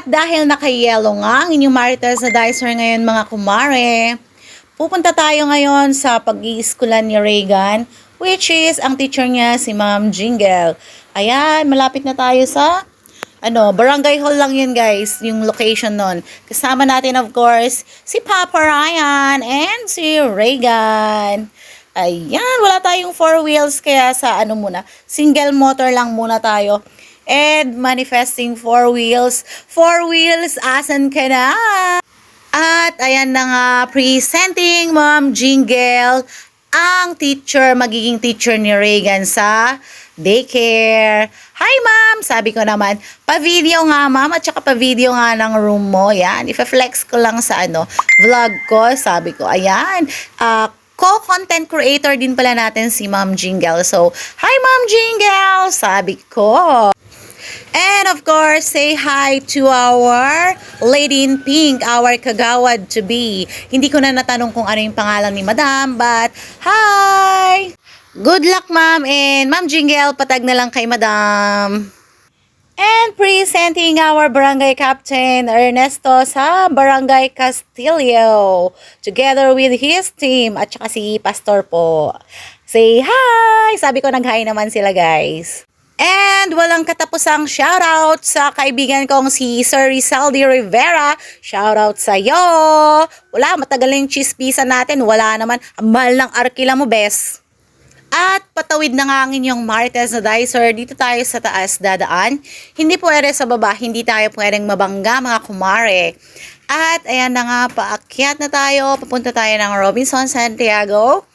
At dahil naka-yellow nga ang inyong Marites na Dicer ngayon mga kumare, pupunta tayo ngayon sa pag-iiskulan ni Reagan, which is ang teacher niya si Ma'am Jingle. Ayan, malapit na tayo sa barangay hall lang yun guys, yung location nun. Kasama natin of course si Papa Ryan and si Reagan. Ayan, wala tayong 4 wheels kaya sa single motor lang muna tayo. And manifesting 4 wheels. 4 wheels, asan ka na? At ayan na nga, presenting Ma'am Jingle, ang magiging teacher ni Reagan sa daycare. Hi ma'am, sabi ko naman, pa-video nga ma'am at saka pa-video nga ng room mo. Yan, ifa-flex ko lang sa vlog ko. Sabi ko, ayan, co-content creator din pala natin si Ma'am Jingle. So, hi Ma'am Jingle, sabi ko. And of course, say hi to our lady in pink, our kagawad to be. Hindi ko na natanong kung ano yung pangalan ni Madam, but hi! Good luck, ma'am. And Ma'am Jingle, patag na lang kay Madam. And presenting our barangay captain, Ernesto sa Barangay Castillo. Together with his team at saka si Pastor po. Say hi! Sabi ko, nag-hi naman sila, guys. And walang katapusang shoutout sa kaibigan kong si Sir Rizaldi Rivera. Shoutout sa'yo. Wala, matagal yung chismisan natin. Wala naman. Ang mahal ng arkila mo, bes. At patawid na nga ang inyong Marites na Dicer. Dito tayo sa taas dadaan. Hindi pwede sa baba. Hindi tayo pwedeng mabangga, mga kumare. At ayan na nga, paakyat na tayo. Papunta tayo ng Robinson, Santiago.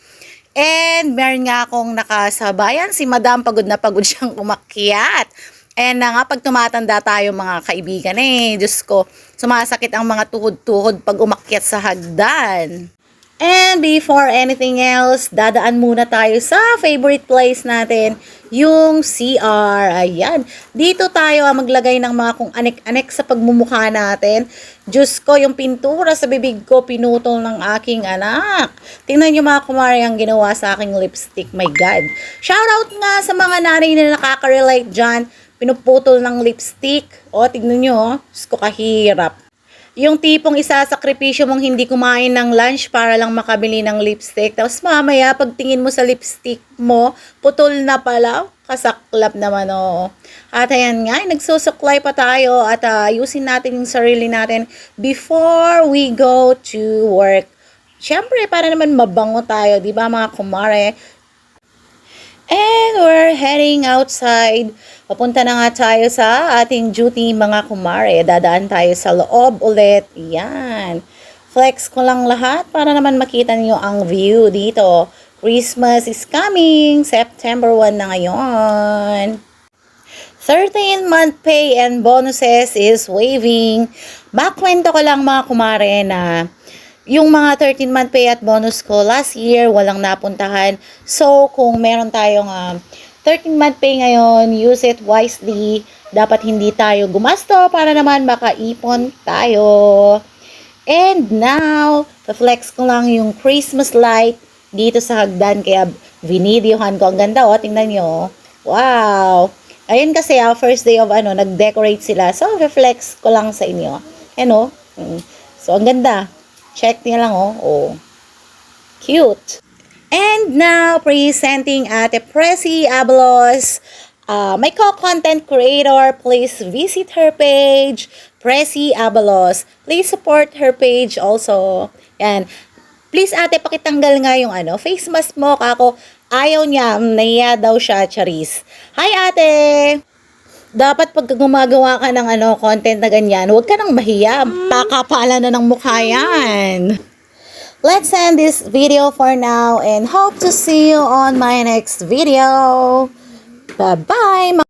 And meron nga akong nakasabayan, si Madam, pagod na pagod siyang umakyat. And nga, pag tumatanda tayo mga kaibigan Diyos ko, sumasakit ang mga tuhod-tuhod pag umakyat sa hagdan. And before anything else, dadaan muna tayo sa favorite place natin, yung CR. Ayan. Dito tayo maglagay ng mga kung anek-anek sa pagmumukha natin. Diyos ko, yung pintura sa bibig ko, pinutol ng aking anak. Tingnan nyo mga kumari ang ginawa sa aking lipstick. My God. Shoutout nga sa mga nanay na nakaka-relate dyan. Pinuputol ng lipstick. O, tignan nyo. Diyos ko, kahirap. Yung tipong isasakripisyo mong hindi kumain ng lunch para lang makabili ng lipstick. Tapos mamaya, pagtingin mo sa lipstick mo, putol na pala. Kasaklap naman, oh. At ayan nga, nagsusuklay pa tayo at ayusin natin yung sarili natin before we go to work. Siyempre, para naman mabango tayo, di ba mga kumare? And we're heading outside. Papunta na nga tayo sa ating duty mga kumare. Dadaan tayo sa loob ulit. Yan. Flex ko lang lahat para naman makita niyo ang view dito. Christmas is coming. September 1 na ngayon. 13-month pay and bonuses is waiving. Makwento ko lang mga kumare na yung mga 13-month pay at bonus ko last year, walang napuntahan. So, kung meron tayong 13-month pay ngayon, use it wisely. Dapat hindi tayo gumasto para naman makaipon tayo. And now, flex ko lang yung Christmas light dito sa hagdan. Kaya vinidyohan ko. Ang ganda, tingnan nyo. Wow! Ayun kasi, first day of nag-decorate sila. So, flex ko lang sa inyo. So, ang ganda. Check niya lang, oh. Cute. And now, presenting Ate Pressy Abalos, my co-content creator. Please visit her page, Pressy Abalos. Please support her page also. Yan. Please, ate, pakitanggal nga yung face mask mo. Kako, ayaw niya. Nahiya daw siya, charis. Hi, ate! Dapat pag gumagawa ka ng content na ganyan, huwag ka nang mahiya. Pakapala na ng mukha yan. Let's end this video for now and hope to see you on my next video. Bye-bye!